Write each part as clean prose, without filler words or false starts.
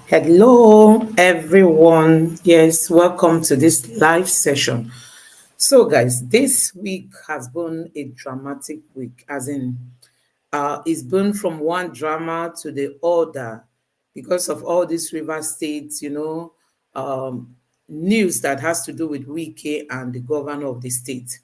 Hello, everyone. Yes, welcome to this live session. So, guys, this week has been a dramatic week, as in, it's been from one drama to the other because of all these river states, news that has to do with Wike and the governor of the state.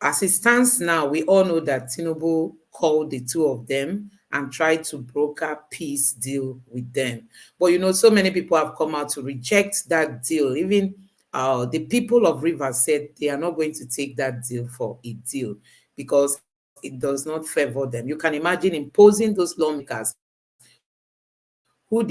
As it stands now, we all know that Tinubu called the two of them and tried to broker peace deal with them. But so many people have come out to reject that deal. Even the people of Rivers said they are not going to take that deal for a deal because it does not favor them. You can imagine imposing those lawmakers who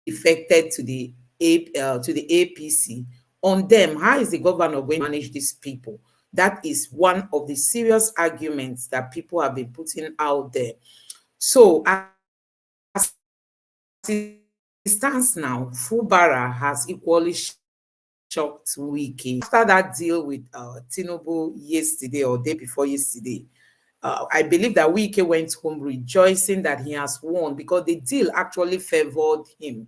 defected to the APC on them. How is the governor going to manage these people? That is one of the serious arguments that people have been putting out there. So as it stands now, Fubara has equally shocked Wike after that deal with Tinubu yesterday or day before yesterday. I believe that Wike went home rejoicing that he has won because the deal actually favored him.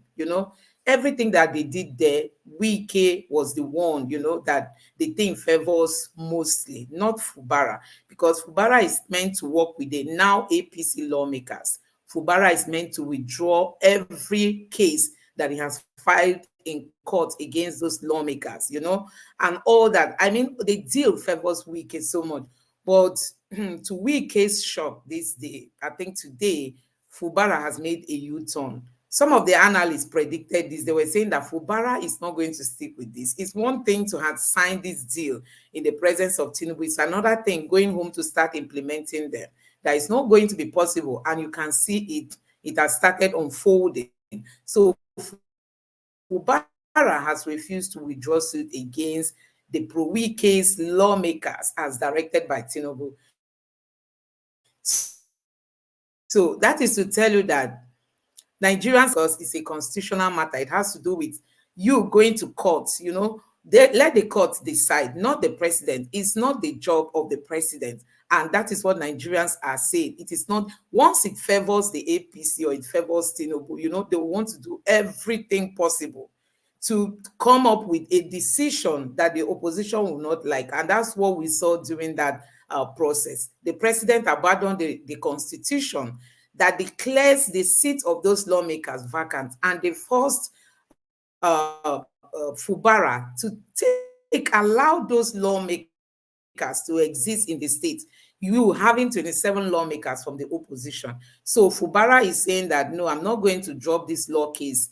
Everything that they did there, Wike was the one, that the thing favors mostly, not Fubara, because Fubara is meant to work with the now APC lawmakers. Fubara is meant to withdraw every case that he has filed in court against those lawmakers, and all that. I mean, the deal favors Wike so much. But to Wike's shock this day, I think today, Fubara has made a U-turn. Some of the analysts predicted this. They were saying that Fubara is not going to stick with this. It's one thing to have signed this deal in the presence of Tinubu. It's another thing going home to start implementing them. That is not going to be possible. And you can see it. It has started unfolding. So Fubara has refused to withdraw suit against the pro-Wike's lawmakers as directed by Tinubu. So that is to tell you that Nigerians, because it's a constitutional matter, it has to do with you going to court, let the court decide, not the president. It's not the job of the president. And that is what Nigerians are saying. It is not, once it favors the APC or it favors Tinubu, they want to do everything possible to come up with a decision that the opposition will not like. And that's what we saw during that process. The president abandoned the constitution that declares the seat of those lawmakers vacant, and they forced Fubara to allow those lawmakers to exist in the state, you having 27 lawmakers from the opposition. So Fubara is saying that, no, I'm not going to drop this law case,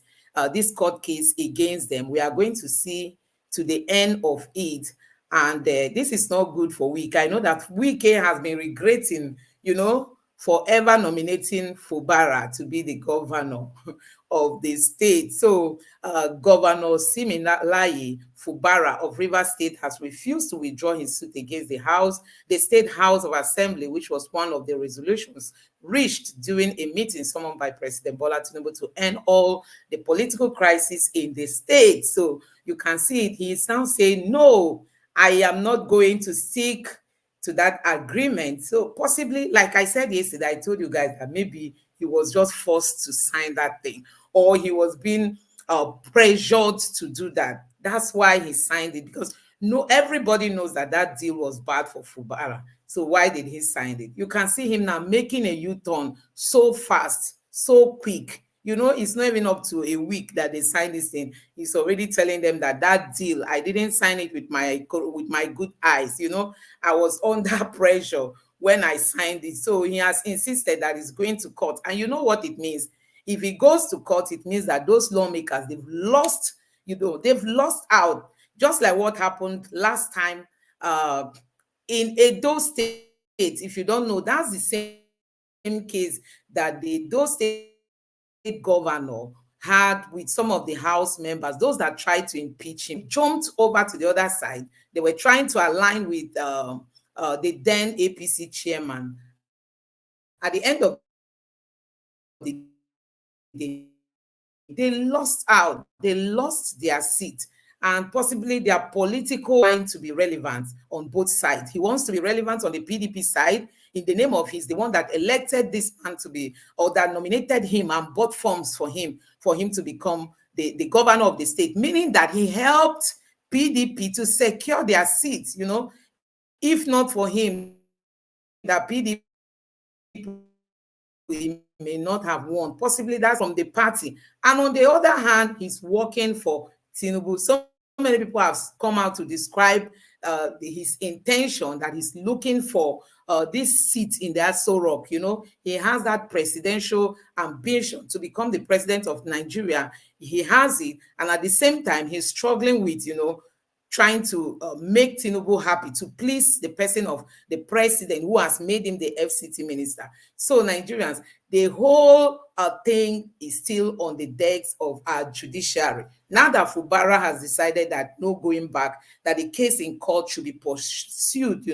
this court case against them. We are going to see to the end of it. And this is not good for Wike. I know that Wike has been regretting, forever nominating Fubara to be the governor of the state. So Governor Siminalayi Fubara of Rivers State has refused to withdraw his suit against the State House of Assembly, which was one of the resolutions reached during a meeting summoned by President Bola Tinubu to end all the political crisis in the state. So you can see it. He is now saying, no, I am not going to stick to that agreement. So possibly, like I said yesterday, I told you guys that maybe he was just forced to sign that thing, or he was being pressured to do that. That's why he signed it, because everybody knows that that deal was bad for Fubara. So why did he sign it? You can see him now making a U-turn so fast, so quick. It's not even up to a week that they signed this thing. He's already telling them that deal, I didn't sign it with my good eyes. I was under pressure when I signed it. So he has insisted that he's going to court. And you know what it means? If he goes to court, it means that those lawmakers, they've lost out. Just like what happened last time in Edo State. If you don't know, that's the same case that the Edo State governor had with some of the House members, those that tried to impeach him, jumped over to the other side. They were trying to align with the then APC chairman. At the end of the day, they lost out. They lost their seat, and possibly their political line to be relevant on both sides. He wants to be relevant on the PDP side. in the name of he's the one that elected this man to be, or that nominated him and bought forms for him to become the governor of the state, meaning that he helped PDP to secure their seats. If not for him, that PDP may not have won. Possibly that's from the party. And on the other hand, he's working for Tinubu. So many people have come out to describe his intention, that he's looking for this seat in the Aso Rock. He has that presidential ambition to become the president of Nigeria. He has it. And at the same time, he's struggling with, trying to make Tinubu happy, to please the person of the president who has made him the FCT minister. So Nigerians, the whole thing is still on the decks of our judiciary. Now that Fubara has decided that no going back, that the case in court should be pursued,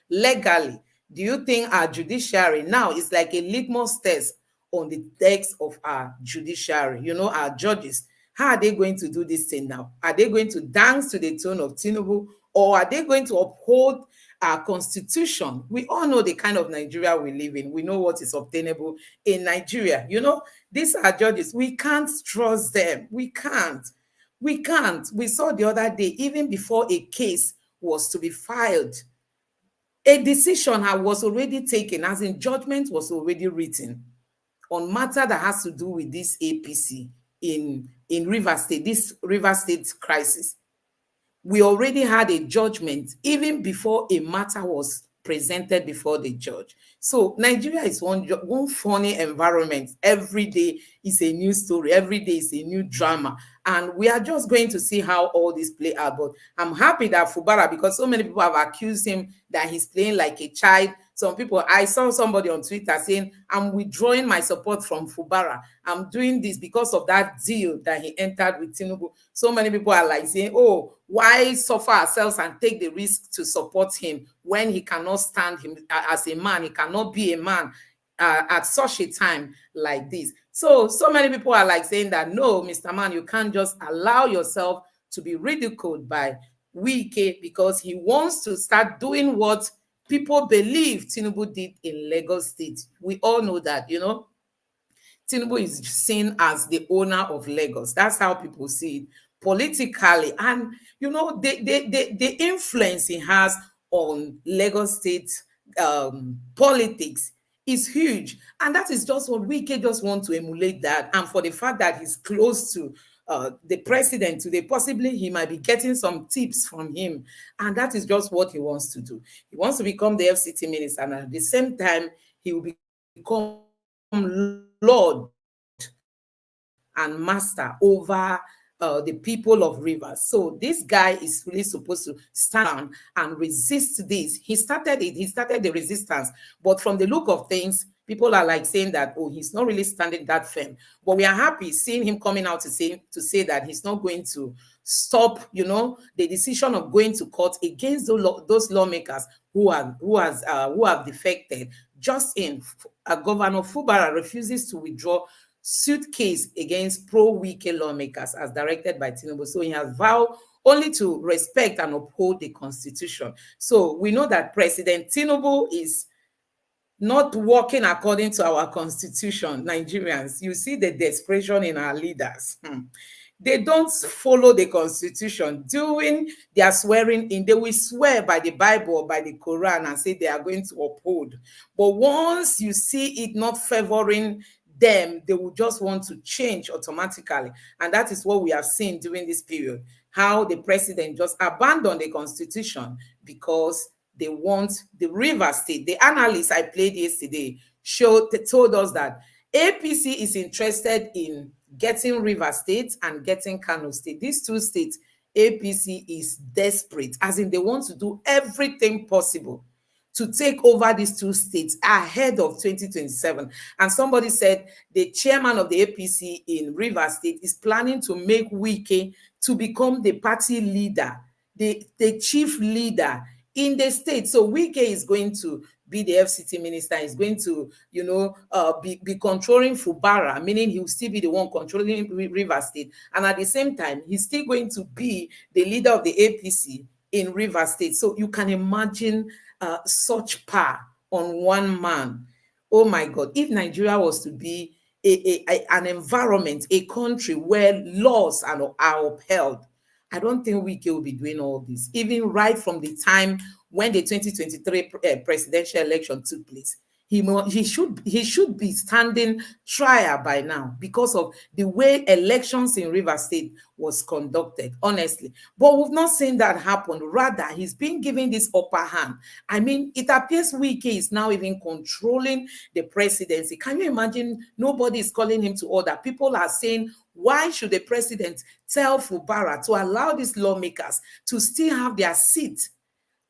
legally, do you think our judiciary now is like a litmus test on the decks of our judiciary, our judges? How are they going to do this thing now? Are they going to dance to the tune of Tinubu, or are they going to uphold our constitution? We all know the kind of Nigeria we live in. We know what is obtainable in Nigeria. These are judges. We can't trust them. We can't. We saw the other day, even before a case was to be filed, a decision was already taken, as in judgment was already written on matter that has to do with this APC in Rivers State, this Rivers State crisis. We already had a judgment even before a matter was presented before the judge. So Nigeria is one funny environment. Every day is a new story. Every day is a new drama. And we are just going to see how all this play out. But I'm happy that Fubara, because so many people have accused him that he's playing like a child. Some people, I saw somebody on Twitter saying, I'm withdrawing my support from Fubara. I'm doing this because of that deal that he entered with Tinubu. So many people are like saying, oh, why suffer ourselves and take the risk to support him when he cannot stand him as a man? He cannot be a man at such a time like this. So many people are like saying that, no, Mr. Man, you can't just allow yourself to be ridiculed by Wike because he wants to start doing what people believe Tinubu did in Lagos State. We all know that, Tinubu is seen as the owner of Lagos. That's how people see it politically. And, the influence he has on Lagos State politics is huge. And that is just what Wike just want to emulate that. And for the fact that he's close to the president today, possibly he might be getting some tips from him. And that is just what he wants to do. He wants to become the FCT minister, and at the same time, he will become Lord and master over the people of Rivers. So this guy is really supposed to stand and resist this. He started it. He started the resistance. But from the look of things, people are like saying that, oh, he's not really standing that firm. But we are happy seeing him coming out to say that he's not going to stop, the decision of going to court against those lawmakers who have defected. Just in, Governor Fubara refuses to withdraw suitcase against pro-Wike lawmakers as directed by Tinubu. So he has vowed only to respect and uphold the constitution. So we know that President Tinubu is not working according to our constitution. Nigerians, you see the desperation in our leaders. They don't follow the constitution. During their swearing in, they will swear by the Bible or by the Quran and say they are going to uphold. But once you see it not favoring them, they will just want to change automatically. And that is what we have seen during this period, how the president just abandoned the constitution because they want the River State. The analyst I played yesterday told us that APC is interested in getting River State and getting Kano State. These two states, APC is desperate, as in they want to do everything possible to take over these two states ahead of 2027. And somebody said the chairman of the APC in Rivers State is planning to make Wike to become the party leader, the chief leader in the state. So Wike is going to be the FCT minister, is going to, be controlling Fubara, meaning he will still be the one controlling Rivers State. And at the same time, he's still going to be the leader of the APC in Rivers State. So you can imagine such power on one man. Oh my God, if Nigeria was to be an environment, a country where laws are upheld, I don't think Wike will be doing all this, even right from the time when the 2023 presidential election took place. He should be standing trial by now because of the way elections in River State was conducted, honestly. But we've not seen that happen. Rather, he's been given this upper hand. I mean, it appears Wike is now even controlling the presidency. Can you imagine? Nobody is calling him to order. People are saying, why should the president tell Fubara to allow these lawmakers to still have their seat,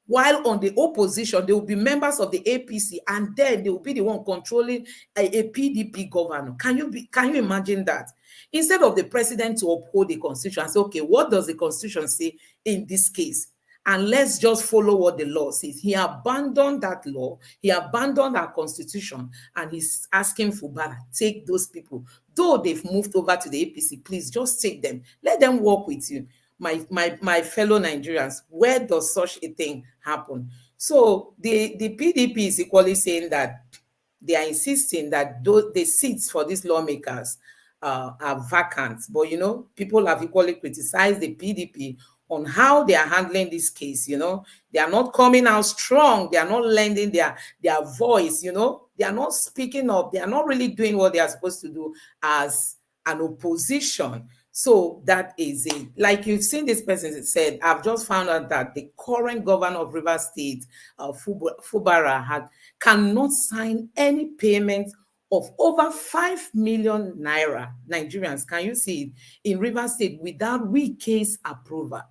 while on the opposition, they will be members of the APC, and then they will be the one controlling a PDP governor? Can you imagine that? Instead of the president to uphold the constitution and say, okay, what does the constitution say in this case? And let's just follow what the law says. He abandoned that law, he abandoned our constitution, and he's asking Fubara, take those people. Though they've moved over to the APC, please just take them. Let them work with you. My fellow Nigerians, where does such a thing happen? So the PDP is equally saying that they are insisting that the seats for these lawmakers are vacant. But people have equally criticized the PDP on how they are handling this case. They are not coming out strong. They are not lending their voice. They are not speaking up. They are not really doing what they are supposed to do as an opposition. So that is it. Like you've seen, this person said, I've just found out that the current governor of River State, Fubara, cannot sign any payment of over 5 million naira. Nigerians, can you see it? In River State without Wike's approval.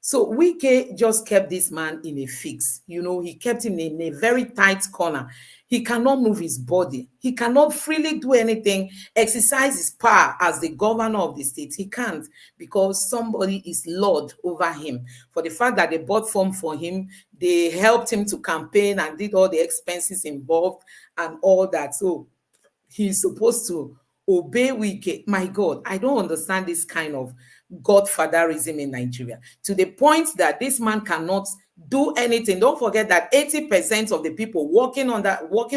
So Wike just kept this man in a fix. He kept him in a very tight corner. He cannot move his body. He cannot freely do anything, exercise his power as the governor of the state. He can't, because somebody is lord over him. For the fact that they bought form for him, they helped him to campaign and did all the expenses involved and all that. So he's supposed to obey Wike. My God, I don't understand this kind of Godfatherism in Nigeria, to the point that this man cannot do anything. Don't forget that 80% of the people working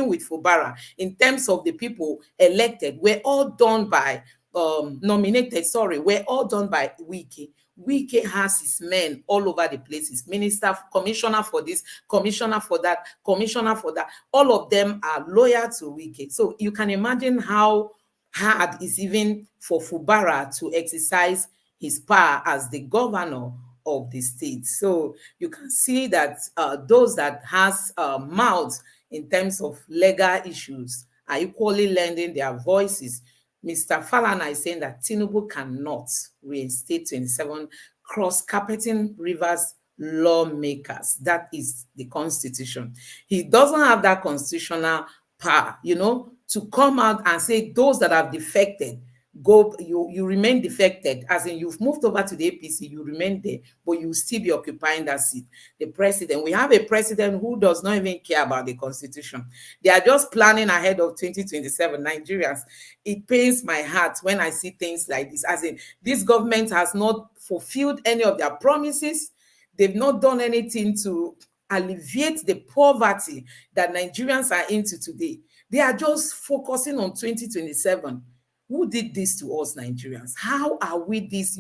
with Fubara, in terms of the people elected, were all done by were all done by Wike. Wike has his men all over the places. Minister, commissioner for this, commissioner for that, commissioner for that. All of them are loyal to Wike. So you can imagine how hard it's even for Fubara to exercise his power as the governor of the state. So you can see that those that has mouths in terms of legal issues are equally lending their voices. Mr. Falana is saying that Tinubu cannot reinstate 27 cross-carpeting Rivers lawmakers. That is the constitution. He doesn't have that constitutional power, to come out and say those that have defected, you remain defected, as in you've moved over to the APC, you remain there, but you still be occupying that seat. The president, we have a president who does not even care about the constitution. They are just planning ahead of 2027. Nigerians, it pains my heart when I see things like this, as in this government has not fulfilled any of their promises. They've not done anything to alleviate the poverty that Nigerians are into today. They are just focusing on 2027. Who did this to us, Nigerians? How are we this,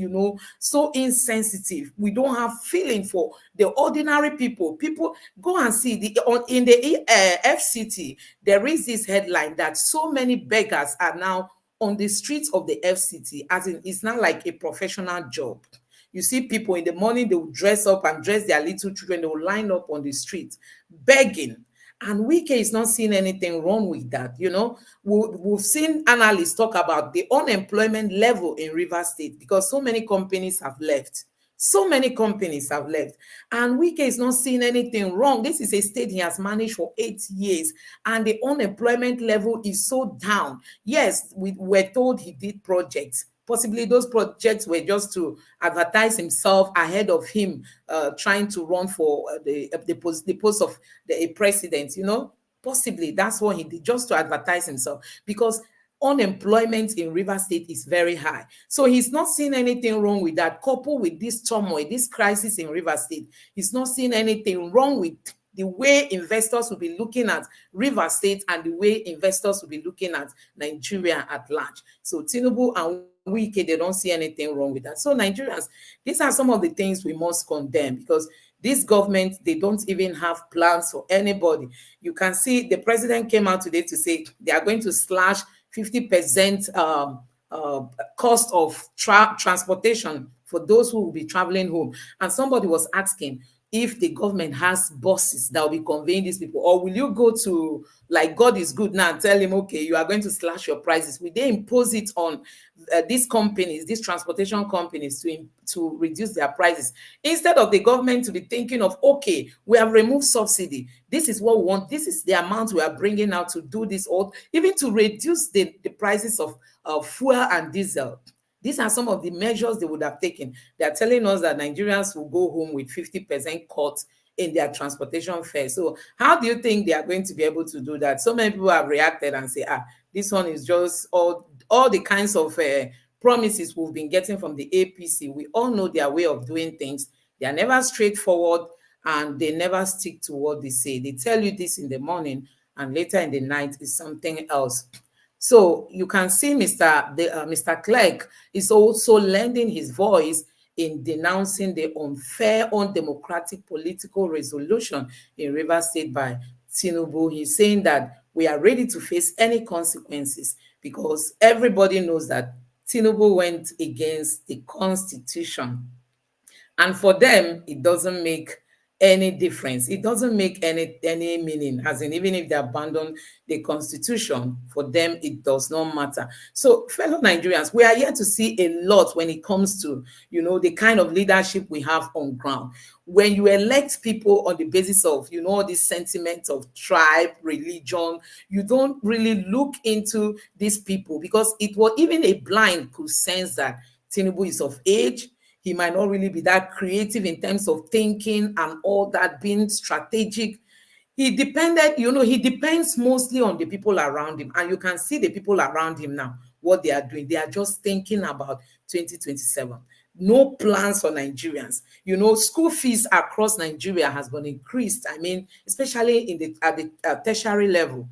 so insensitive? We don't have feeling for the ordinary people. People, go and see in the FCT, there is this headline that so many beggars are now on the streets of the FCT, as in it's not like a professional job. You see people in the morning, they will dress up and dress their little children, they will line up on the street begging. And Wike is not seeing anything wrong with that. We've seen analysts talk about the unemployment level in River State, because so many companies have left. So many companies have left. And Wike is not seeing anything wrong. This is a state he has managed for 8 years, and the unemployment level is so down. Yes, we were told he did projects. Possibly those projects were just to advertise himself ahead of him trying to run for the post of the president, Possibly that's what he did, just to advertise himself, because unemployment in River State is very high. So he's not seeing anything wrong with that. Coupled with this turmoil, this crisis in River State, he's not seeing anything wrong with the way investors will be looking at River State and the way investors will be looking at Nigeria at large. So Tinubu and Wike, they don't see anything wrong with that. So Nigerians, these are some of the things we must condemn, because this government, they don't even have plans for anybody. You can see the president came out today to say they are going to slash 50% uh, cost of transportation for those who will be traveling home. And somebody was asking if the government has buses that will be conveying these people, or will you go to, like, God is good now and tell him, okay, you are going to slash your prices? Will they impose it on these companies, these transportation companies, to reduce their prices, instead of the government to be thinking of, okay, we have removed subsidy, this is what we want, this is the amount we are bringing out to do this, or even to reduce the prices of fuel and diesel. These are some of the measures they would have taken. They are telling us that Nigerians will go home with 50% cut in their transportation fare. So how do you think they are going to be able to do that? So many people have reacted and say, this one is just all the kinds of promises we've been getting from the APC. We all know their way of doing things. They are never straightforward, and they never stick to what they say. They tell you this in the morning, and later in the night is something else. So you can see Mr. Clerk is also lending his voice in denouncing the unfair, undemocratic political resolution in Rivers State by Tinubu. He's saying that we are ready to face any consequences, because everybody knows that Tinubu went against the Constitution. And for them, it doesn't make any difference. It doesn't make any meaning, as in, even if they abandon the constitution, for them it does not matter. So, fellow Nigerians, we are here to see a lot when it comes to, the kind of leadership we have on ground. When you elect people on the basis of, this sentiment of tribe, religion, you don't really look into these people, because it was, even a blind could sense that Tinubu is of age. He might not really be that creative in terms of thinking and all that, being strategic. He depends mostly on the people around him. And you can see the people around him now, what they are doing. They are just thinking about 2027. No plans for Nigerians. School fees across Nigeria has been increased. I mean, especially at the tertiary level.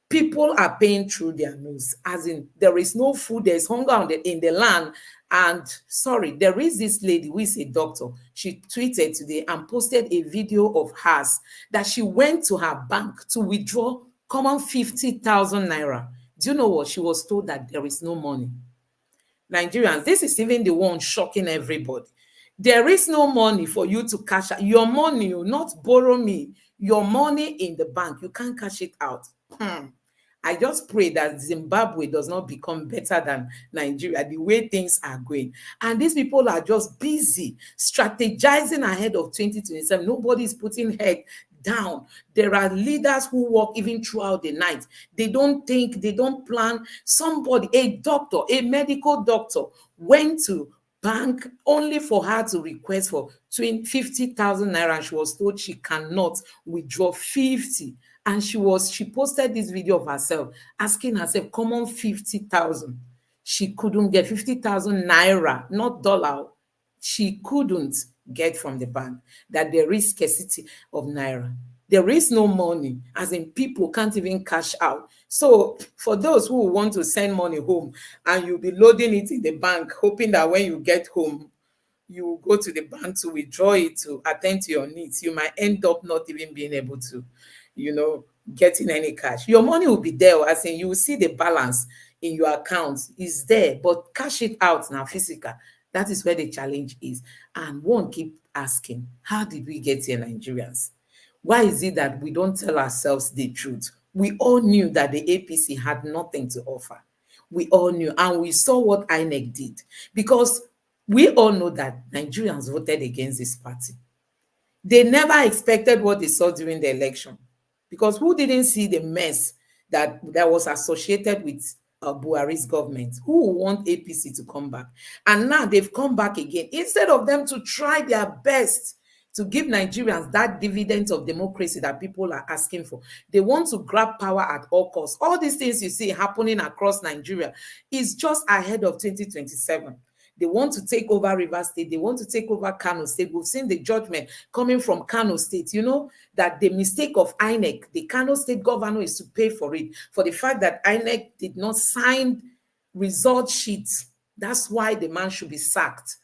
People are paying through their nose, as in, there is no food, there's hunger in the land. And sorry, there is this lady who is a doctor. She tweeted today and posted a video of hers that she went to her bank to withdraw common 50,000 naira. Do you know what? She was told that there is no money. Nigerians, this is even the one shocking everybody. There is no money for you to cash out your money. You not borrow me your money in the bank. You can't cash it out. I just pray that Zimbabwe does not become better than Nigeria, the way things are going. And these people are just busy strategizing ahead of 2027. Nobody is putting head down. There are leaders who work even throughout the night. They don't think, they don't plan. Somebody, a doctor, a medical doctor, went to bank only for her to request for 50,000 naira, and she was told she cannot withdraw 50. And she posted this video of herself asking herself, come on, 50,000. She couldn't get 50,000 naira, not dollar. She couldn't get from the bank. That there is scarcity of naira. There is no money, as in, people can't even cash out. So for those who want to send money home, and you'll be loading it in the bank, hoping that when you get home, you go to the bank to withdraw it to attend to your needs, you might end up not even being able to, getting any cash. Your money will be there, as in, you will see the balance in your account is there, but cash it out now, physical. That is where the challenge is. And one keep asking, how did we get here, Nigerians? Why is it that we don't tell ourselves the truth? We all knew that the APC had nothing to offer. We all knew, and we saw what INEC did, because we all know that Nigerians voted against this party. They never expected what they saw during the election, because who didn't see the mess that was associated with Buhari's government? Who would want APC to come back? And now they've come back again. Instead of them to try their best to give Nigerians that dividend of democracy that people are asking for, they want to grab power at all costs. All these things you see happening across Nigeria is just ahead of 2027. They want to take over River State. They want to take over Kano State. We've seen the judgment coming from Kano State, that the mistake of INEC, the Kano State governor is to pay for it, for the fact that INEC did not sign result sheets. That's why the man should be sacked.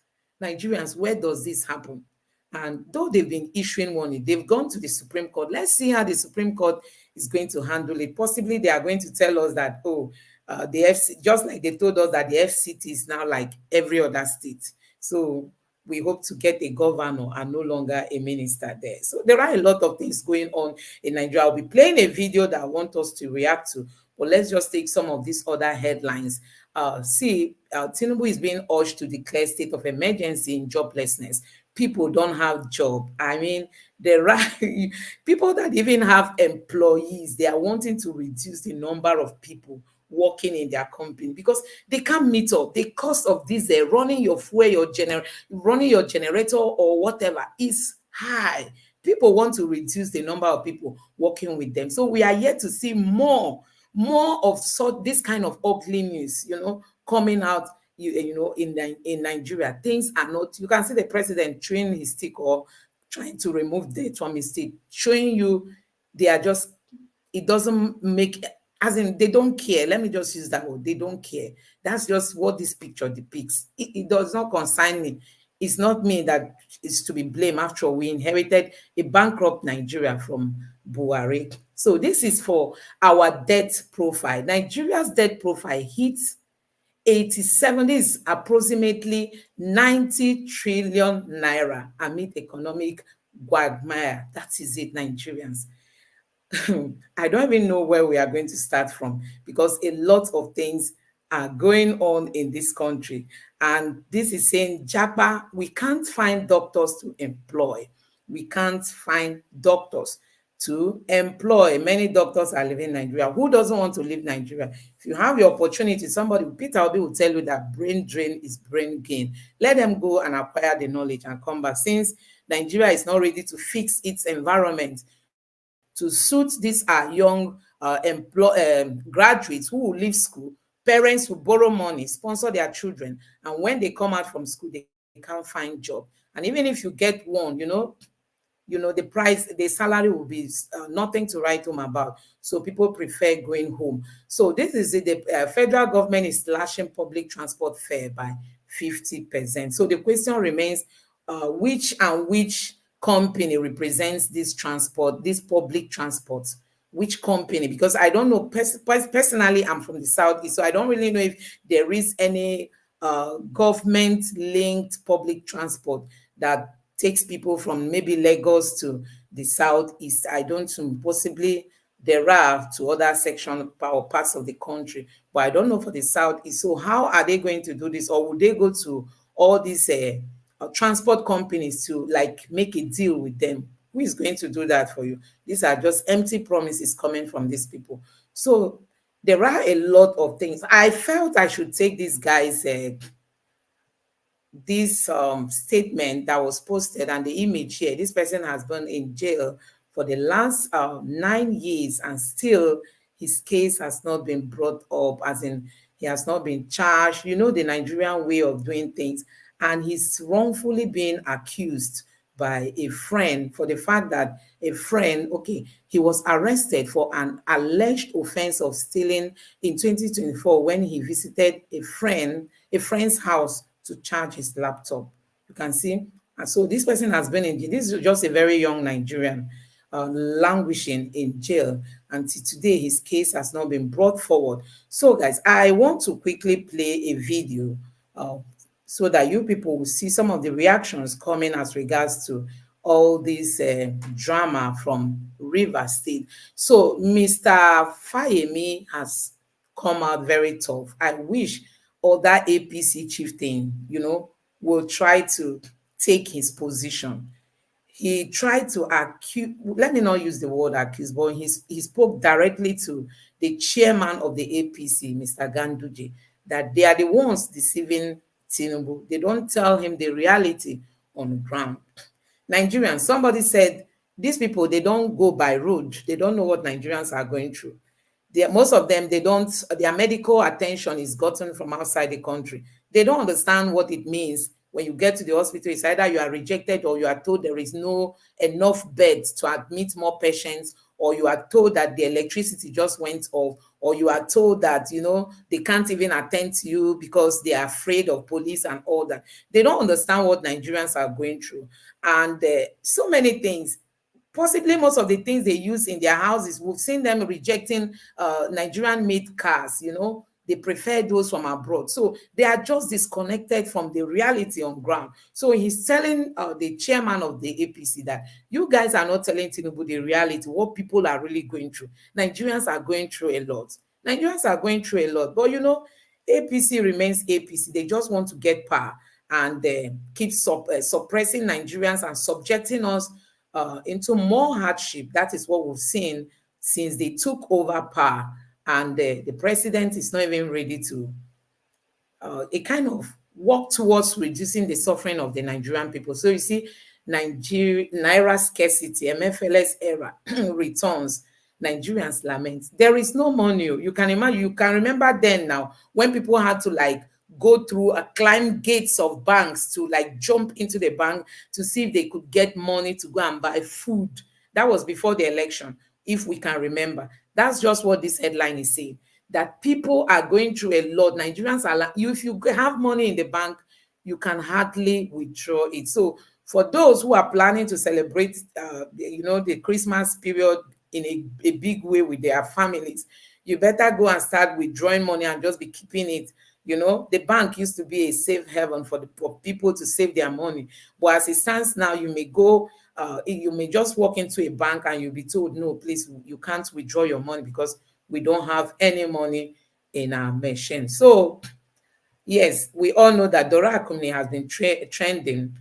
Nigerians, where does this happen? And though they've been issuing warning, they've gone to the Supreme Court. Let's see how the Supreme Court is going to handle it. Possibly they are going to tell us that, the FC, just like they told us that the FCT is now like every other state. So we hope to get a governor and no longer a minister there. So there are a lot of things going on in Nigeria. I'll be playing a video that I want us to react to, but let's just take some of these other headlines. Tinubu is being urged to declare state of emergency in joblessness. People don't have job. I mean, there are people that even have employees. They are wanting to reduce the number of people working in their company because they can't meet up. The cost of diesel, running your fuel, running your generator or whatever is high. People want to reduce the number of people working with them. So we are yet to see more of this kind of ugly news, coming out. In Nigeria, things are not. You can see the president chewing his stick or trying to remove dirt from his stick, showing you they are just. It doesn't make, as in they don't care. Let me just use that word. They don't care. That's just what this picture depicts. It does not concern me. It's not me that is to be blamed. After all, we inherited a bankrupt Nigeria from Buhari. So this is for our debt profile. Nigeria's debt profile hits 87, this is approximately 90 trillion naira amid economic quagmire. That is it, Nigerians. I don't even know where we are going to start from because a lot of things are going on in this country. And this is saying, Japa, we can't find doctors to employ. We can't find doctors to employ. Many doctors are leaving Nigeria. Who doesn't want to leave Nigeria? If you have the opportunity, Peter Obi will tell you that brain drain is brain gain. Let them go and acquire the knowledge and come back. Since Nigeria is not ready to fix its environment to suit these young graduates who will leave school, parents who borrow money, sponsor their children, and when they come out from school, they can't find job. And even if you get one, the price, the salary will be nothing to write home about. So people prefer going home. So this is it. The federal government is slashing public transport fare by 50%. So the question remains, which company represents this public transport? Which company? Because I don't know. Personally, I'm from the Southeast, so I don't really know if there is any government-linked public transport that takes people from maybe Lagos to the Southeast. I don't know. Possibly there are to other sections or parts of the country, but I don't know for the Southeast. So how are they going to do this? Or would they go to all these transport companies to make a deal with them? Who is going to do that for you? These are just empty promises coming from these people. So there are a lot of things. I felt I should take these guys this statement that was posted and the image here. This person has been in jail for the last 9 years and still his case has not been brought up, as in he has not been charged. The Nigerian way of doing things. And he's wrongfully being accused by a friend for the fact that he was arrested for an alleged offense of stealing in 2024 when he visited a friend's house to charge his laptop. You can see. And so this person has been in jail. This is just a very young Nigerian languishing in jail. Until today, his case has not been brought forward. So guys, I want to quickly play a video so that you people will see some of the reactions coming as regards to all this drama from River State. So Mr. Fayemi has come out very tough. I wish other APC chieftain, will try to take his position. He tried to accuse, let me not use the word accuse, but he spoke directly to the chairman of the APC, Mr. Ganduje, that they are the ones deceiving Tinubu. They don't tell him the reality on the ground. Nigerians, somebody said, these people, they don't go by road. They don't know what Nigerians are going through. most of them, they don't, their medical attention is gotten from outside the country. They don't understand what it means when you get to the hospital. It's either you are rejected or you are told there is no enough beds to admit more patients, or you are told that the electricity just went off, or you are told that, you know, they can't even attend to you because they are afraid of police and all that. They don't understand what Nigerians are going through. And so many things. Possibly most of the things they use in their houses, we've seen them rejecting Nigerian made cars, you know, they prefer those from abroad. So they are just disconnected from the reality on ground. So he's telling the chairman of the APC that you guys are not telling Tinubu the reality, what people are really going through. Nigerians are going through a lot. Nigerians are going through a lot. But, you know, APC remains APC. They just want to get power and keep suppressing Nigerians and subjecting us into more hardship. That is what we've seen since they took over power, and the president is not even ready to a kind of work towards reducing the suffering of the Nigerian people. So you see, Naira scarcity, MFLS era returns. Nigerians lament. There is no money. You can imagine, you can remember then now when people had to like go through climb gates of banks to like jump into the bank to see if they could get money to go and buy food. That was before the election, if we can remember. That's just what this headline is saying, that people are going through a lot. Nigerians are, if you have money in the bank, you can hardly withdraw it. So for those who are planning to celebrate, you know, the Christmas period in a big way with their families, you better go and start withdrawing money and just be keeping it. You know, the bank used to be a safe haven for people to save their money. But as it stands now, you may go, you may just walk into a bank and you'll be told, no, please, you can't withdraw your money because we don't have any money in our machine. So, yes, we all know that Dora Akumni has been trending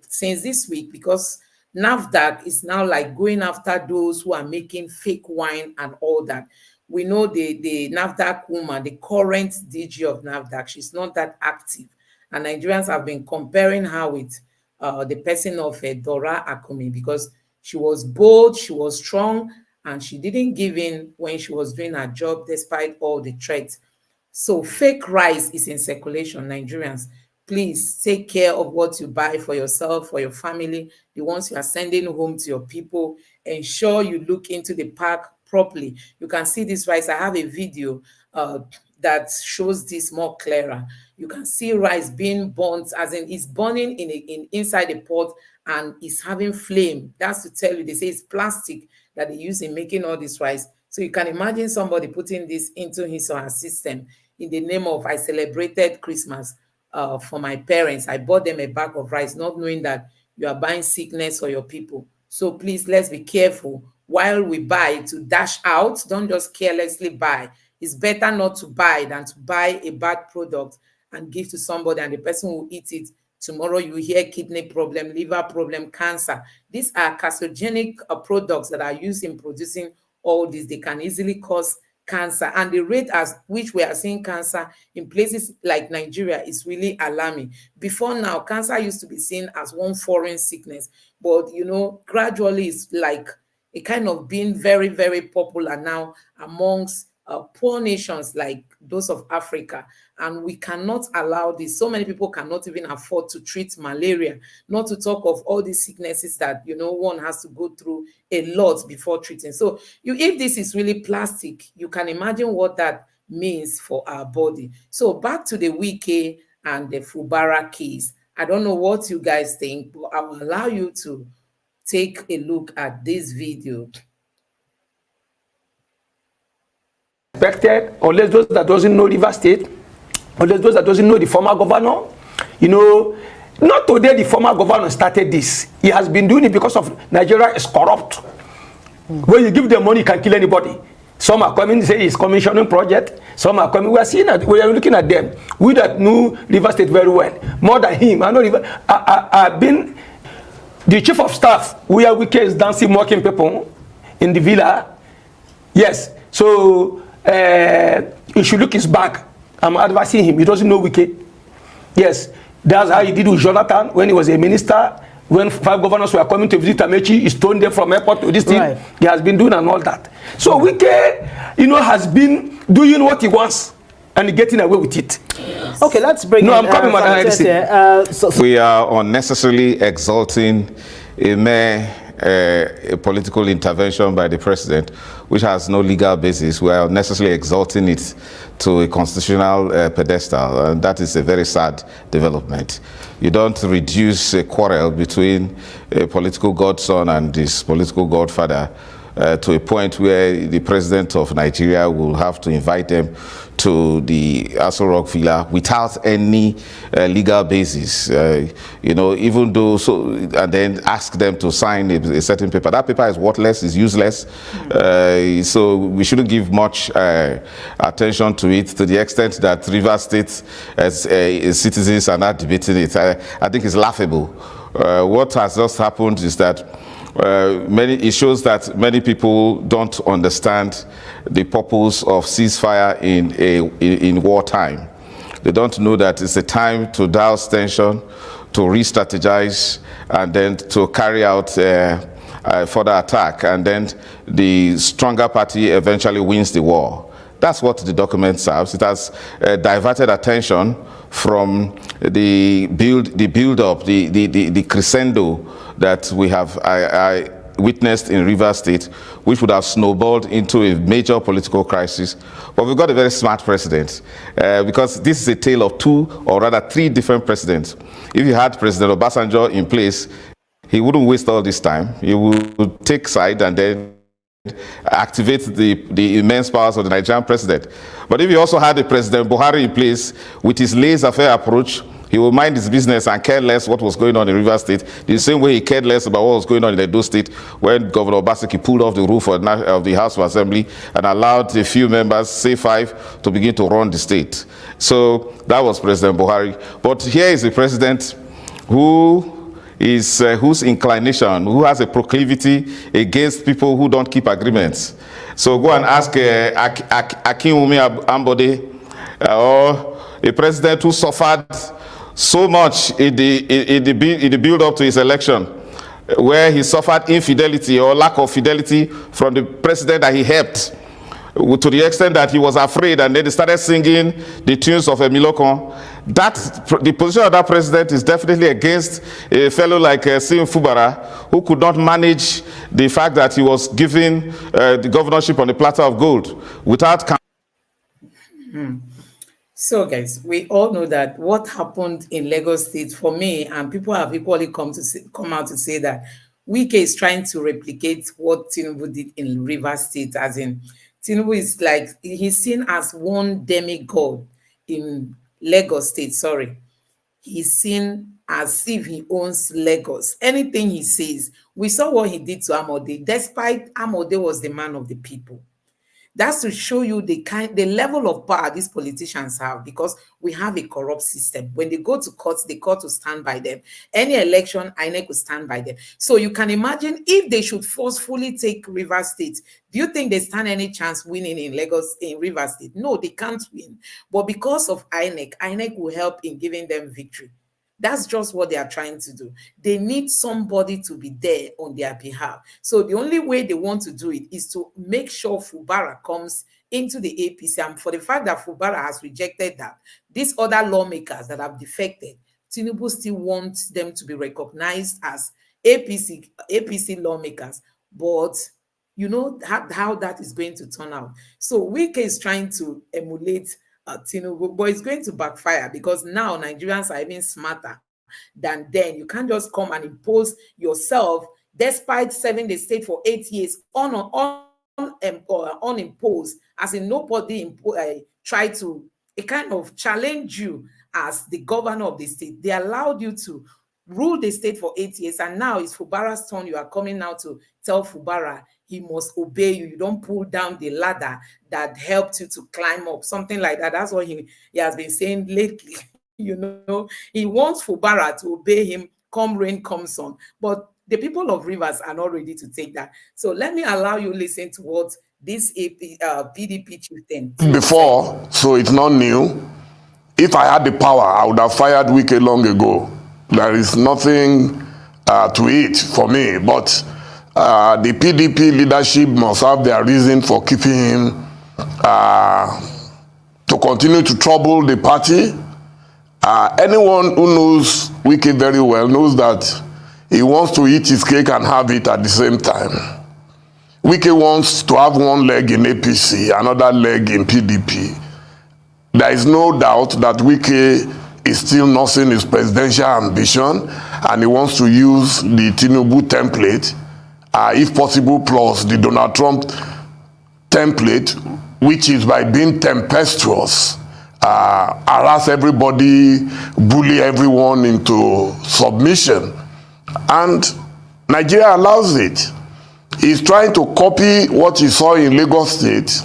since this week, because NAFDAC is now like going after those who are making fake wine and all that. We know the NAFDAC woman, the current DG of NAFDAC, she's not that active. And Nigerians have been comparing her with the person of Dora Akumni, because she was bold, she was strong, and she didn't give in when she was doing her job despite all the threats. So fake rice is in circulation. Nigerians, please take care of what you buy for yourself, for your family, the ones you are sending home to your people. Ensure you look into the pack properly. You can see this rice. I have a video that shows this more clearer. You can see rice being burnt, as in it's burning inside the pot and it's having flame. That's to tell you, they say it's plastic that they use in making all this rice. So you can imagine somebody putting this into his or her system in the name of, I celebrated Christmas for my parents. I bought them a bag of rice, not knowing that you are buying sickness for your people. So please, let's be careful while we buy to dash out. Don't just carelessly buy. It's better not to buy than to buy a bad product and give to somebody and the person will eat it. Tomorrow you hear kidney problem, liver problem, cancer. These are carcinogenic products that are used in producing all this. They can easily cause cancer, and the rate at which we are seeing cancer in places like Nigeria is really alarming. Before now, cancer used to be seen as one foreign sickness, but you know, gradually it's like a kind of being very, very popular now amongst poor nations like those of Africa. And we cannot allow this. So many people cannot even afford to treat malaria, not to talk of all these sicknesses that, you know, one has to go through a lot before treating. So if this is really plastic, you can imagine what that means for our body. So back to the Wike and the Fubara case. I don't know what you guys think, but I will allow you to take a look at this video. Expected, unless those that doesn't know River State, unless those that doesn't know the former governor, you know, not today the former governor started this. He has been doing it because of Nigeria is corrupt. When you give them money, you can kill anybody. Some are coming, say it's commissioning project. Some are coming. We are seeing that, we are looking at them. We that knew River State very well, more than him. I know River. I've been the chief of staff. We are Wike is dancing, mocking people in the villa. Yes. So he should look his back. I'm advising him. He doesn't know Wike. Yes, that's how he did with Jonathan when he was a minister. when 5 governors were coming to visit Amechi, he stoned them from airport to this thing. Right. He has been doing and all that. So Wike, you know, has been doing what he wants and getting away with it. Okay, let's bring in, I'm coming, Madam. We are unnecessarily exalting a political intervention by the president, which has no legal basis. We are unnecessarily exalting it to a constitutional pedestal, and that is a very sad development. You don't reduce a quarrel between a political godson and his political godfather to a point where the president of Nigeria will have to invite them to the Aso Rock Villa without any legal basis, you know, even though, and then ask them to sign a certain paper. That paper is worthless, is useless, so we shouldn't give much attention to it, to the extent that Rivers State as citizens are not debating it. I think it's laughable. What has just happened is that it shows that many people don't understand the purpose of ceasefire in wartime. They don't know that it's a time to douse tension, to re-strategize, and then to carry out further attack, and then the stronger party eventually wins the war. That's what the document serves. It has diverted attention from the build-up, the crescendo that we have I witnessed in Rivers State, which would have snowballed into a major political crisis. But we've got a very smart president, because this is a tale of 2 or rather 3 different presidents. If you had President Obasanjo in place, he wouldn't waste all this time. He would take side and then activate the immense powers of the Nigerian president. But if you also had the President Buhari in place with his laissez-faire approach, he will mind his business and care less what was going on in Rivers State, the same way he cared less about what was going on in Edo State when Governor Obaseki pulled off the roof of the House of Assembly and allowed a few members, say 5, to begin to run the state. So that was President Buhari. But here is a president whose inclination, who has a proclivity against people who don't keep agreements. So go and ask Akinwumi Ambode, or a president who suffered so much in the build-up to his election, where he suffered infidelity or lack of fidelity from the president that he helped, to the extent that he was afraid, and then they started singing the tunes of Emilokon. The position of that president is definitely against a fellow like Fubara, who could not manage the fact that he was given the governorship on a platter of gold without. So guys, we all know that what happened in Lagos State, for me, and people have equally come out to say that Wike is trying to replicate what Tinubu did in Rivers State, as in Tinubu is like, he's seen as one demigod in Lagos State, He's seen as if he owns Lagos. Anything he says, we saw what he did to Amode, despite Amode was the man of the people. That's to show you the level of power these politicians have, because we have a corrupt system. When they go to court, the court will stand by them. Any election, INEC will stand by them. So you can imagine if they should forcefully take Rivers State, do you think they stand any chance winning in Rivers State? No, they can't win. But because of INEC will help in giving them victory. That's just what they are trying to do. They need somebody to be there on their behalf. So the only way they want to do it is to make sure Fubara comes into the APC. And for the fact that Fubara has rejected that, these other lawmakers that have defected, Tinubu still wants them to be recognized as APC lawmakers. But you know how that is going to turn out. So Wike is trying to emulate Tinubu, but it's going to backfire, because now Nigerians are even smarter than then. You can't just come and impose yourself, despite serving the state for 8 years, unimposed, as in nobody tried to kind of challenge you as the governor of the state. They allowed you to rule the state for 8 years, and now it's Fubara's turn. You are coming now to tell Fubara he must obey you. You don't pull down the ladder that helped you to climb up, something like that. That's what he has been saying lately. You know, he wants Fubara to obey him, come rain, come sun. But the people of Rivers are not ready to take that. So let me allow you listen to what this PDP chieftain before, so it's not new. If I had the power, I would have fired Wike long ago. There is nothing to it for me. But the PDP leadership must have their reason for keeping him to continue to trouble the party. Anyone who knows Wike very well knows that he wants to eat his cake and have it at the same time. Wike wants to have one leg in APC, another leg in PDP. There is no doubt that Wike is still nursing his presidential ambition, and he wants to use the Tinubu template, if possible, plus the Donald Trump template, which is by being tempestuous, harass everybody, bully everyone into submission. And Nigeria allows it. He's trying to copy what he saw in Lagos State,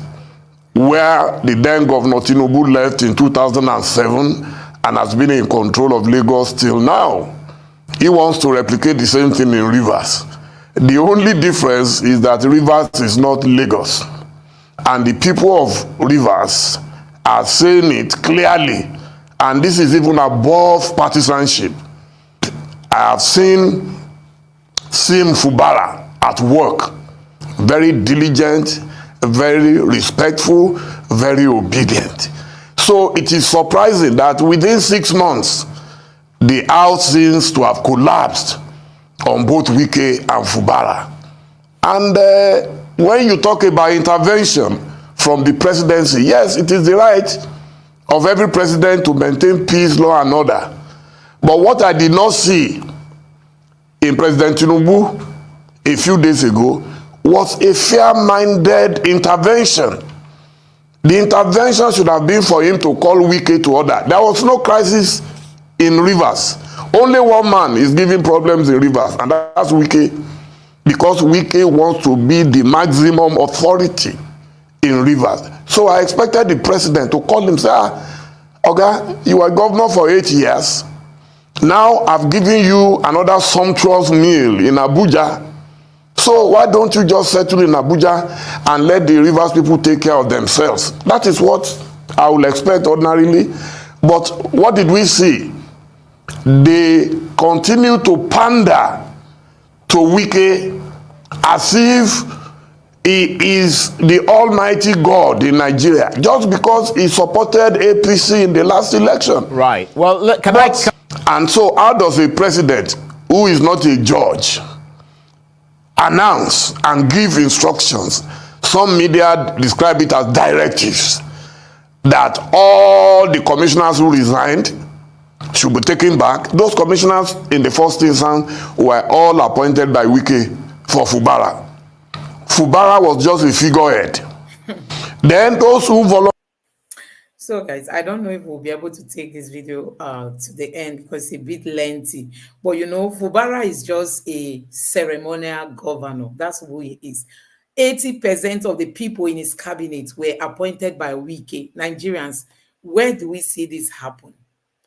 where the then Governor Tinubu left in 2007 and has been in control of Lagos till now. He wants to replicate the same thing in Rivers. The only difference is that Rivers is not Lagos. And the people of Rivers are saying it clearly. And this is even above partisanship. I have seen Fubara at work, very diligent, very respectful, very obedient. So it is surprising that within 6 months, the house seems to have collapsed on both Wike and Fubara. And when you talk about intervention from the presidency, yes, it is the right of every president to maintain peace, law, and order. But what I did not see in President Tinubu a few days ago was a fair-minded intervention. The intervention should have been for him to call Wike to order. There was no crisis in Rivers. Only one man is giving problems in Rivers, and that's Wike, because Wike wants to be the maximum authority in Rivers. So I expected the president to call him, say, Oga, you were governor for 8 years. Now I've given you another sumptuous meal in Abuja. So why don't you just settle in Abuja and let the Rivers people take care of themselves? That is what I would expect ordinarily. But what did we see? They continue to pander to Wike as if he is the almighty God in Nigeria, just because he supported APC in the last election. Right. Well, look, And so how does a president who is not a judge announce and give instructions? Some media describe it as directives, that all the commissioners who resigned should be taken back. Those commissioners in the first instance were all appointed by Wike for Fubara. Fubara was just a figurehead. Then those who volunteered. So guys, I don't know if we'll be able to take this video to the end because it's a bit lengthy. But you know, Fubara is just a ceremonial governor. That's who he is. 80% of the people in his cabinet were appointed by Wike. Nigerians, where do we see this happen?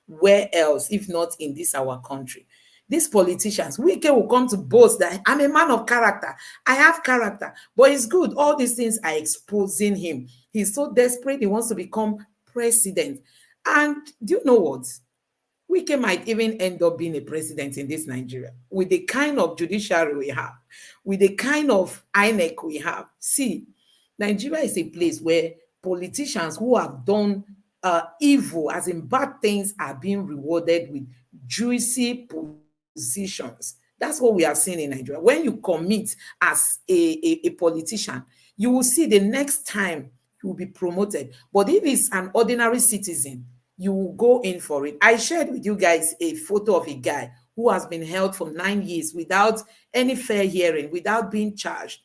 Where else, if not in this our country? These politicians, Wike will come to boast that I'm a man of character. I have character. But it's good. All these things are exposing him. He's so desperate. He wants to become president. And do you know what? Wike might even end up being a president in this Nigeria with the kind of judiciary we have, with the kind of INEC we have. See, Nigeria is a place where politicians who have done evil, as in bad things, are being rewarded with juicy positions. That's what we are seeing in Nigeria. When you commit as a politician, you will see the next time you will be promoted. But if it's an ordinary citizen, you will go in for it. I shared with you guys a photo of a guy who has been held for 9 years without any fair hearing, without being charged,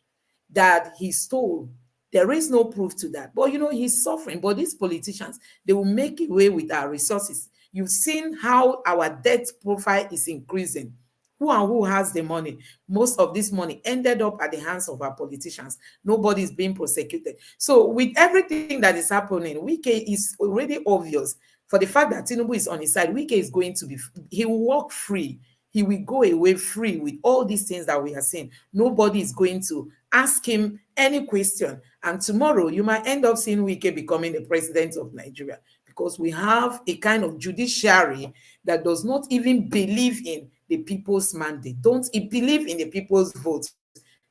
that he stole. There is no proof to that. But you know, he's suffering. But these politicians, they will make away with our resources. You've seen how our debt profile is increasing. Who and who has the money? Most of this money ended up at the hands of our politicians. Nobody is being prosecuted. So with everything that is happening, Wike is already obvious. For the fact that Tinubu is on his side, Wike is going to be, he will walk free. He will go away free with all these things that we are seeing. Nobody is going to ask him any question. And tomorrow, you might end up seeing Wike becoming the president of Nigeria, because we have a kind of judiciary that does not even believe in the people's mandate. Don't believe in the people's vote.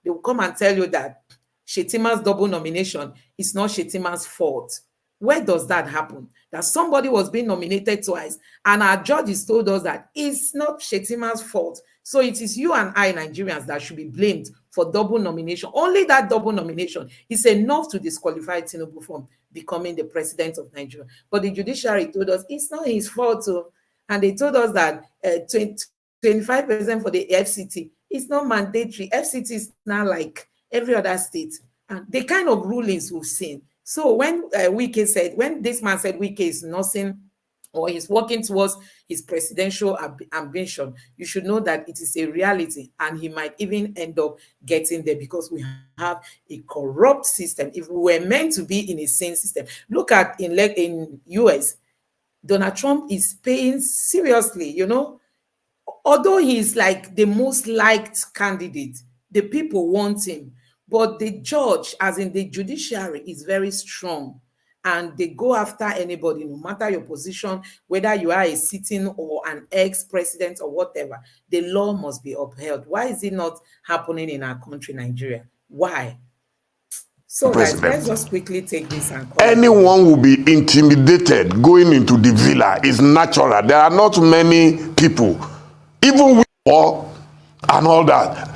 They will come and tell you that Shetima's double nomination is not Shetima's fault. Where does that happen? That somebody was being nominated twice, and our judges told us that it's not Shetima's fault. So it is you and I, Nigerians, that should be blamed for double nomination. Only that double nomination is enough to disqualify Tinubu from becoming the president of Nigeria. But the judiciary told us it's not his fault. And they told us that 25% for the FCT is not mandatory. FCT is now like every other state. And the kind of rulings we've seen. So when when this man said Wike is nothing, or he's working towards his presidential ambition, you should know that it is a reality, and he might even end up getting there, because we have a corrupt system. If we were meant to be in a sane system, look at in US, Donald Trump is paying seriously, although he's like the most liked candidate, the people want him. But the judge, as in the judiciary, is very strong, and they go after anybody, no matter your position, whether you are a sitting or an ex-president or whatever. The law must be upheld. Why is it not happening in our country, Nigeria? Why? So guys, let's just quickly take this and anyone will be intimidated going into the villa. Is natural. There are not many people, even with war and all that.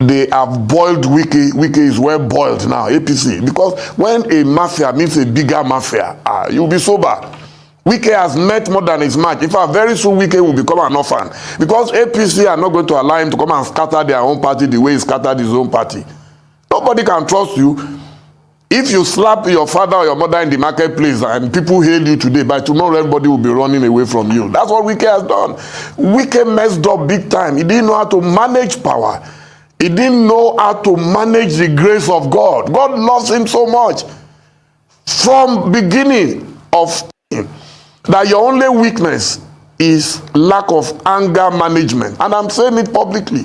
They have boiled Wike. Wike is well boiled now, APC. Because when a mafia meets a bigger mafia, you'll be sober. Wike has met more than his match. In fact, very soon Wike will become an orphan. Because APC are not going to allow him to come and scatter their own party the way he scattered his own party. Nobody can trust you. If you slap your father or your mother in the marketplace and people hail you today, by tomorrow everybody will be running away from you. That's what Wike has done. Wike messed up big time. He didn't know how to manage power. He didn't know how to manage the grace of God. God loves him so much. From beginning of him, that your only weakness is lack of anger management. And I'm saying it publicly.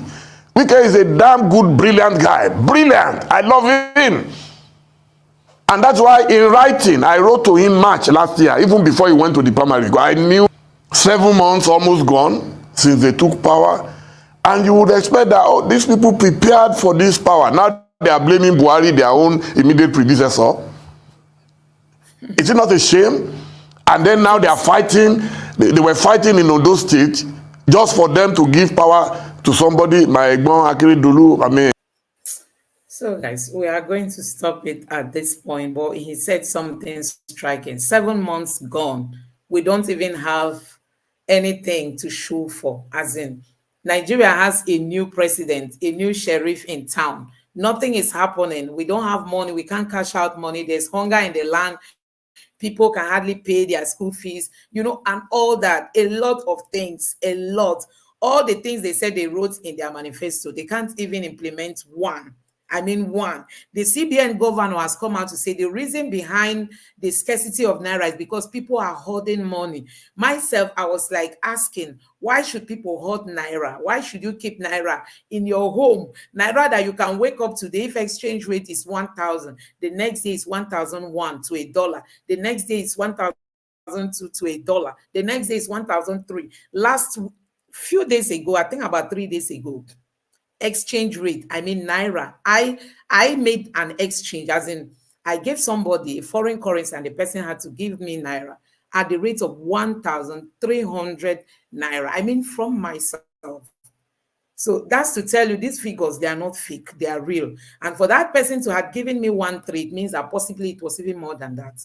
Wike is a damn good, brilliant guy. Brilliant. I love him. And that's why in writing, I wrote to him March last year, even before he went to the primary. I knew 7 months almost gone since they took power. And you would expect that these people prepared for this power. Now they are blaming Buhari, their own immediate predecessor. Is it not a shame? And then now they are fighting. They were fighting in Ondo State just for them to give power to somebody, my Egbon Akeredolu. So guys, we are going to stop it at this point, but he said something striking. 7 months gone. We don't even have anything to show for, as in Nigeria has a new president, a new sheriff in town. Nothing is happening. We don't have money. We can't cash out money. There's hunger in the land. People can hardly pay their school fees, and all that. A lot of things, a lot. All the things they said they wrote in their manifesto, they can't even implement one. I mean, one. The CBN governor has come out to say the reason behind the scarcity of Naira is because people are hoarding money. Myself, I was like asking, why should people hoard Naira? Why should you keep Naira in your home? Naira that you can wake up today, if exchange rate is 1,000, the next day is 1,001 to $1. The next day is 1,002 to $1. The next day is 1,003. Last few days ago, I think about 3 days ago, exchange rate, I mean Naira, I made an exchange, as in I gave somebody a foreign currency and the person had to give me Naira at the rate of 1,300 Naira, I mean from myself. So that's to tell you these figures, they are not fake, they are real. And for that person to have given me 1,300, it means that possibly it was even more than that.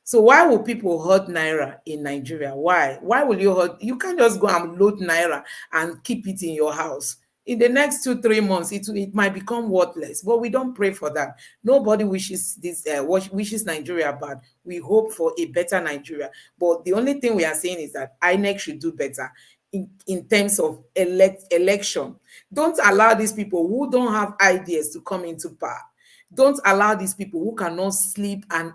So why will people hoard Naira in Nigeria? Why will you hoard? You can't just go and load Naira and keep it in your house. In the next 2-3 months, it might become worthless. But we don't pray for that. Nobody wishes wishes Nigeria bad. We hope for a better Nigeria. But the only thing we are saying is that INEC should do better in terms of election. Don't allow these people who don't have ideas to come into power. Don't allow these people who cannot sleep and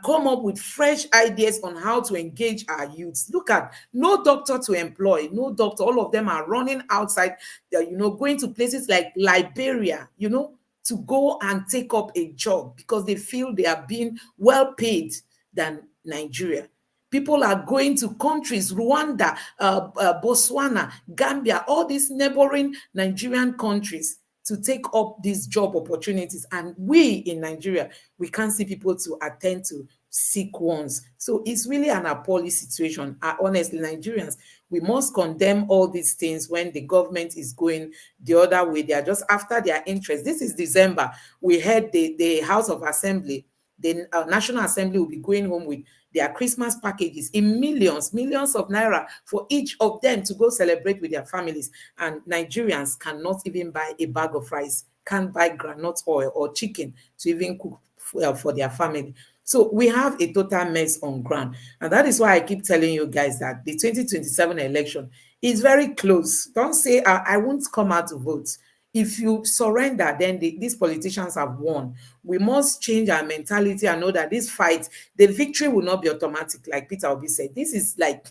come up with fresh ideas on how to engage our youths. Look at, no doctor to employ, no doctor. All of them are running outside, going to places like Liberia, to go and take up a job because they feel they are being well paid than Nigeria. People are going to countries, Rwanda, Botswana, Gambia, all these neighboring Nigerian countries to take up these job opportunities. And we in Nigeria, we can't see people to attend to sick ones. So it's really an appalling situation. Honestly, Nigerians, we must condemn all these things when the government is going the other way. They are just after their interest. This is December. We heard the House of Assembly, the National Assembly will be going home with their Christmas packages in millions of naira for each of them to go celebrate with their families. And Nigerians cannot even buy a bag of rice, can't buy groundnut oil or chicken to even cook for their family. So we have a total mess on ground. And that is why I keep telling you guys that the 2027 election is very close. Don't say, I won't come out to vote. If you surrender, then these politicians have won. We must change our mentality and know that this fight, the victory will not be automatic, like Peter Obi said. This is like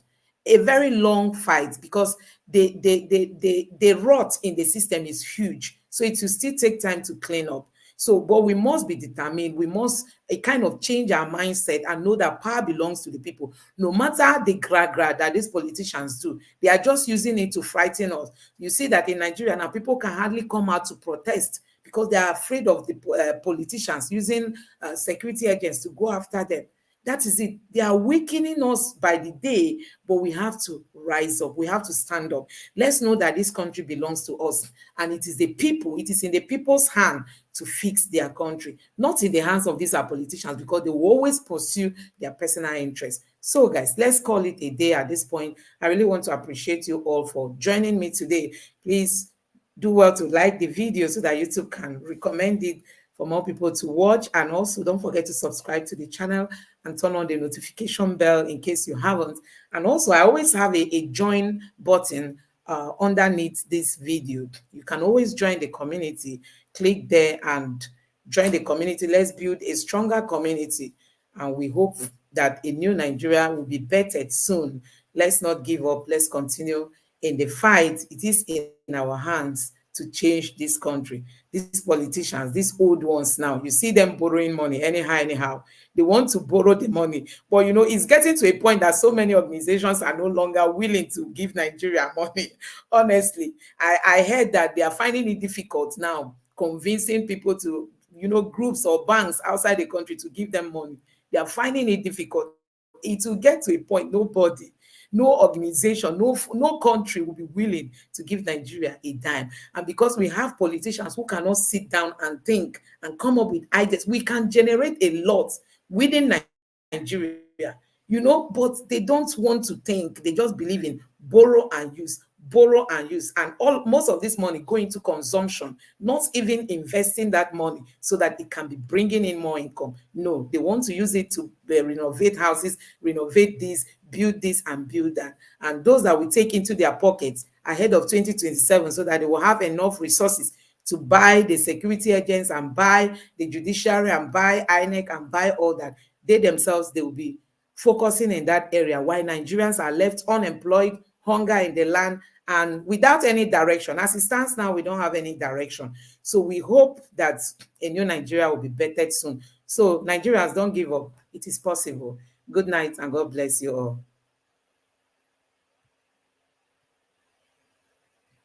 a very long fight because the rot in the system is huge. So it will still take time to clean up. So, but we must be determined. We must kind of change our mindset and know that power belongs to the people. No matter the gra that these politicians do, they are just using it to frighten us. You see that in Nigeria now, people can hardly come out to protest because they are afraid of the politicians using security agents to go after them. That is it. They are weakening us by the day, but we have to rise up. We have to stand up. Let's know that this country belongs to us, and it is the people. It is in the people's hand to fix their country, not in the hands of these politicians, because they will always pursue their personal interests. So, guys, let's call it a day at this point. I really want to appreciate you all for joining me today. Please do well to like the video so that YouTube can recommend it for more people to watch. And also don't forget to subscribe to the channel and turn on the notification bell in case you haven't. And also I always have a join button underneath this video. You can always join the community. Click there and join the community. Let's build a stronger community. And we hope that a new Nigeria will be bettered soon. Let's not give up. Let's continue in the fight. It is in our hands to change this country. These politicians, these old ones now, you see them borrowing money anyhow. They want to borrow the money. But, you know, it's getting to a point that so many organizations are no longer willing to give Nigeria money. Honestly, I heard that they are finding it difficult now, convincing people to, you know, groups or banks outside the country to give them money. They are finding it difficult. It will get to a point, nobody, no organization, no country will be willing to give Nigeria a dime. And because we have politicians who cannot sit down and think and come up with ideas, we can generate a lot within Nigeria, you know, but they don't want to think. They just believe in borrow and use, and most of this money go into consumption, not even investing that money so that it can be bringing in more income. No, they want to use it to renovate houses, renovate this, build this and build that. And those that we take into their pockets ahead of 2027 so that they will have enough resources to buy the security agents and buy the judiciary and buy INEC and buy all that. They themselves, they will be focusing in that area while Nigerians are left unemployed, hunger in the land, and without any direction. As it stands now, we don't have any direction. So we hope that a new Nigeria will be bettered soon. So Nigerians, don't give up. It is possible. Good night and God bless you all.